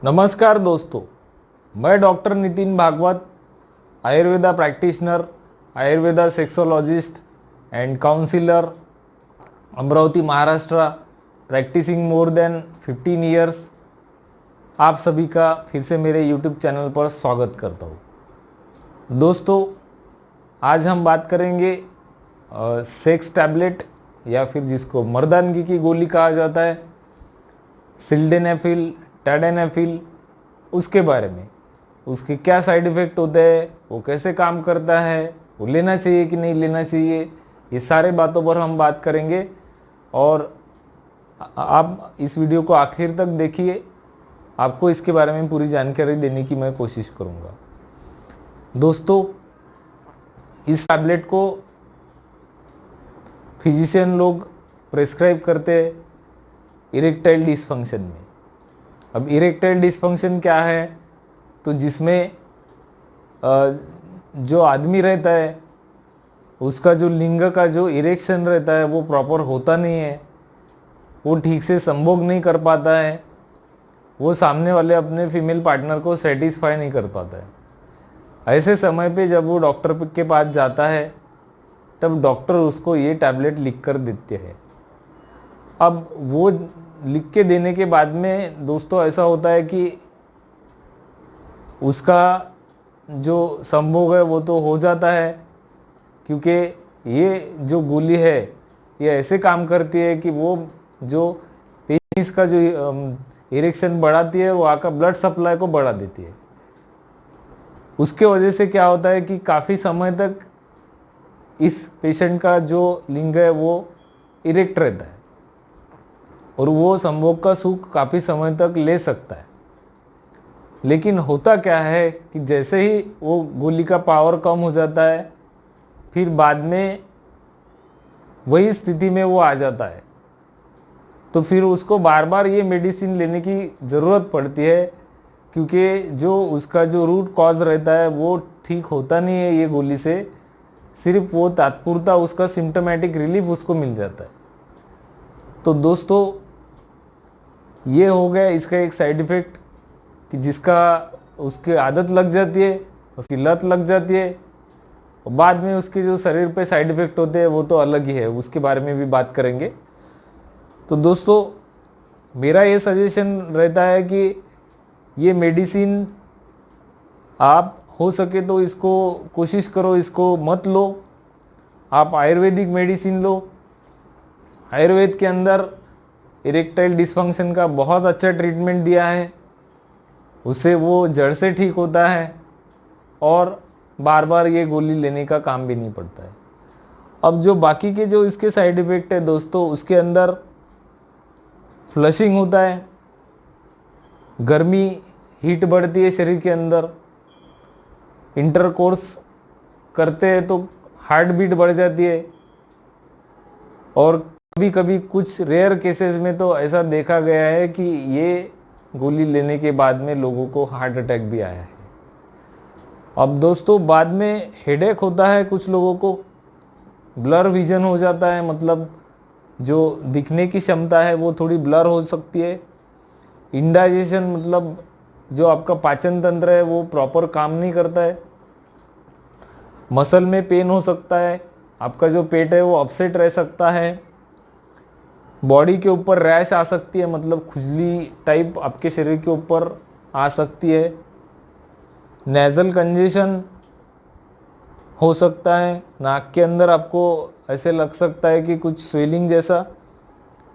नमस्कार दोस्तों, मैं doctor Nitin Bhagwat, Ayurveda practitioner, Ayurveda sexologist and counsellor, Amravati Maharashtra, practising more than 15 years. आप सभी का फिर से मेरे यूट्यूब चैनल पर स्वागत करता हूँ। दोस्तों, आज हम बात करेंगे सेक्स टैबलेट या फिर जिसको मर्दानगी की गोली कहा जाता है, सिल्डेनाफिल, टैडेनाफिल, उसके बारे में। उसके क्या साइड इफ़ेक्ट होते हैं, वो कैसे काम करता है, वो लेना चाहिए कि नहीं लेना चाहिए, ये सारे बातों पर हम बात करेंगे। और आप इस वीडियो को आखिर तक देखिए, आपको इसके बारे में पूरी जानकारी देने की मैं कोशिश करूँगा। दोस्तों, इस टैबलेट को फिजिशियन लोग प्रेस्क्राइब करते हैं इरेक्टाइल डिसफंक्शन में। अब इरेक्टाइल डिसफंक्शन क्या है, तो जिसमें जो आदमी रहता है उसका जो लिंग का जो इरेक्शन रहता है वो प्रॉपर होता नहीं है, वो ठीक से संभोग नहीं कर पाता है, वो सामने वाले अपने फीमेल पार्टनर को सेटिस्फाई नहीं कर पाता है। ऐसे समय पे जब वो डॉक्टर के पास जाता है तब डॉक्टर उसको ये टैबलेट लिख कर देते हैं। अब वो लिख के देने के बाद में दोस्तों ऐसा होता है कि उसका जो संभोग है वो तो हो जाता है, क्योंकि ये जो गोली है ये ऐसे काम करती है कि वो जो पेनिस का जो इरेक्शन बढ़ाती है वो आकर ब्लड सप्लाई को बढ़ा देती है। उसके वजह से क्या होता है कि काफ़ी समय तक इस पेशेंट का जो लिंग है वो इरेक्ट रहता है और वो संभोग का सुख काफ़ी समय तक ले सकता है। लेकिन होता क्या है कि जैसे ही वो गोली का पावर कम हो जाता है, फिर बाद में वही स्थिति में वो आ जाता है, तो फिर उसको बार बार ये मेडिसिन लेने की ज़रूरत पड़ती है, क्योंकि जो उसका जो रूट कॉज रहता है वो ठीक होता नहीं है ये गोली से। सिर्फ वो तात्पुरता उसका सिम्टोमेटिक रिलीफ उसको मिल जाता है। तो दोस्तों, ये हो गया इसका एक साइड इफ़ेक्ट कि जिसका उसकी आदत लग जाती है, उसकी लत लग जाती है, और बाद में उसके जो शरीर पे साइड इफ़ेक्ट होते हैं वो तो अलग ही है, उसके बारे में भी बात करेंगे। तो दोस्तों, मेरा ये सजेशन रहता है कि ये मेडिसिन आप हो सके तो इसको कोशिश करो, इसको मत लो। आप आयुर्वेदिक मेडिसिन लो। आयुर्वेद के अंदर इरेक्टाइल डिसफंक्शन का बहुत अच्छा ट्रीटमेंट दिया है, उससे वो जड़ से ठीक होता है और बार बार ये गोली लेने का काम भी नहीं पड़ता है। अब जो बाकी के जो इसके साइड इफ़ेक्ट है दोस्तों, उसके अंदर फ्लशिंग होता है, गर्मी, हीट बढ़ती है शरीर के अंदर, इंटरकोर्स करते हैं तो हार्ट बीट बढ़ जाती है, और कभी कभी कुछ रेयर केसेस में तो ऐसा देखा गया है कि ये गोली लेने के बाद में लोगों को हार्ट अटैक भी आया है। अब दोस्तों, बाद में हेडेक होता है, कुछ लोगों को ब्लर विजन हो जाता है, मतलब जो दिखने की क्षमता है वो थोड़ी ब्लर हो सकती है। इंडाइजेशन, मतलब जो आपका पाचन तंत्र है वो प्रॉपर काम नहीं करता है। मसल में पेन हो सकता है, आपका जो पेट है वो अपसेट रह सकता है। बॉडी के ऊपर रैश आ सकती है, मतलब खुजली टाइप आपके शरीर के ऊपर आ सकती है। नेज़ल कंजेशन हो सकता है, नाक के अंदर आपको ऐसे लग सकता है कि कुछ स्वेलिंग जैसा।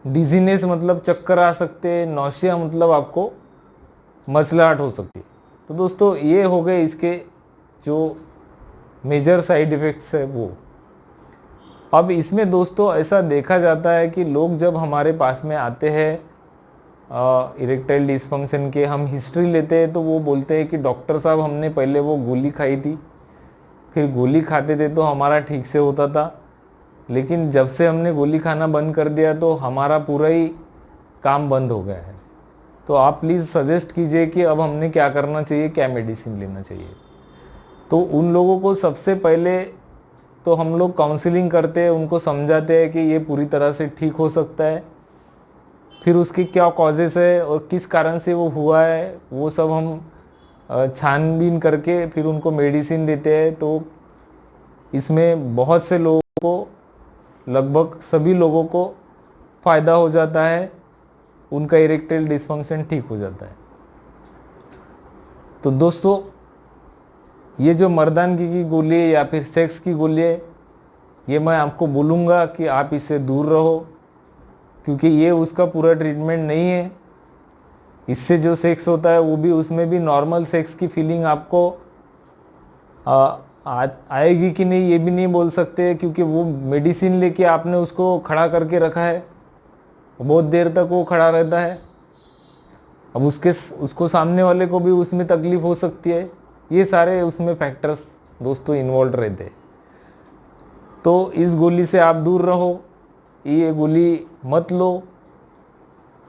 डिजीनेस, मतलब चक्कर आ सकते हैं। नौशिया, मतलब आपको मसलाहट हो सकती है। तो दोस्तों, ये हो गए इसके जो मेजर साइड इफ़ेक्ट्स है वो। अब इसमें दोस्तों ऐसा देखा जाता है कि लोग जब हमारे पास में आते हैं इरेक्टाइल डिसफंक्शन के, हम हिस्ट्री लेते हैं तो वो बोलते हैं कि डॉक्टर साहब हमने पहले वो गोली खाई थी, फिर गोली खाते थे तो हमारा ठीक से होता था, लेकिन जब से हमने गोली खाना बंद कर दिया तो हमारा पूरा ही काम बंद हो गया है। तो आप प्लीज़ सजेस्ट कीजिए कि अब हमने क्या करना चाहिए, क्या मेडिसिन लेना चाहिए। तो उन लोगों को सबसे पहले तो हम लोग काउंसलिंग करते हैं, उनको समझाते हैं कि ये पूरी तरह से ठीक हो सकता है। फिर उसकी क्या कॉजेस है और किस कारण से वो हुआ है, वो सब हम छानबीन करके फिर उनको मेडिसिन देते हैं। तो इसमें बहुत से लोगों को, लगभग सभी लोगों को फ़ायदा हो जाता है, उनका इरेक्टाइल डिस्फंक्शन ठीक हो जाता है। तो दोस्तों, ये जो मर्दानगी की गोली है या फिर सेक्स की गोली है, ये मैं आपको बोलूँगा कि आप इससे दूर रहो, क्योंकि ये उसका पूरा ट्रीटमेंट नहीं है। इससे जो सेक्स होता है वो भी, उसमें भी नॉर्मल सेक्स की फीलिंग आपको आएगी कि नहीं ये भी नहीं बोल सकते, क्योंकि वो मेडिसिन लेके आपने उसको खड़ा करके रखा है, बहुत देर तक वो खड़ा रहता है। अब उसको सामने वाले को भी उसमें तकलीफ हो सकती है। ये सारे उसमें फैक्टर्स दोस्तों इन्वॉल्व रहते हैं। तो इस गोली से आप दूर रहो, ये गोली मत लो।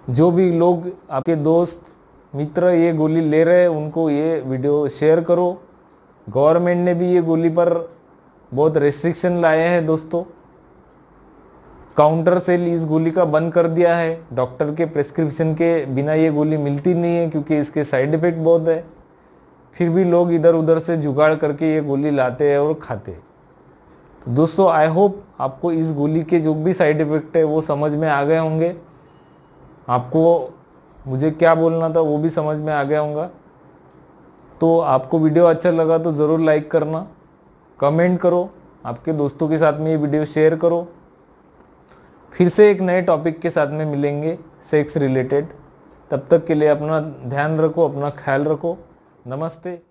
जो भी लोग, आपके दोस्त मित्र ये गोली ले रहे हैं, उनको ये वीडियो शेयर करो। गवर्नमेंट ने भी ये गोली पर बहुत रेस्ट्रिक्शन लाए हैं दोस्तों। काउंटर सेल इस गोली का बंद कर दिया है। डॉक्टर के प्रेस्क्रिप्शन के बिना ये गोली मिलती नहीं है, क्योंकि इसके साइड इफेक्ट बहुत है। फिर भी लोग इधर उधर से जुगाड़ करके ये गोली लाते हैं और खाते हैं। तो दोस्तों, आई होप आपको इस गोली के जो भी साइड इफेक्ट है वो समझ में आ गए होंगे। आपको मुझे क्या बोलना था वो भी समझ में आ गया होगा। तो आपको वीडियो अच्छा लगा तो ज़रूर लाइक करना, कमेंट करो, आपके दोस्तों के साथ में ये वीडियो शेयर करो। फिर से एक नए टॉपिक के साथ में मिलेंगे सेक्स रिलेटेड। तब तक के लिए अपना ध्यान रखो, अपना ख्याल रखो। नमस्ते।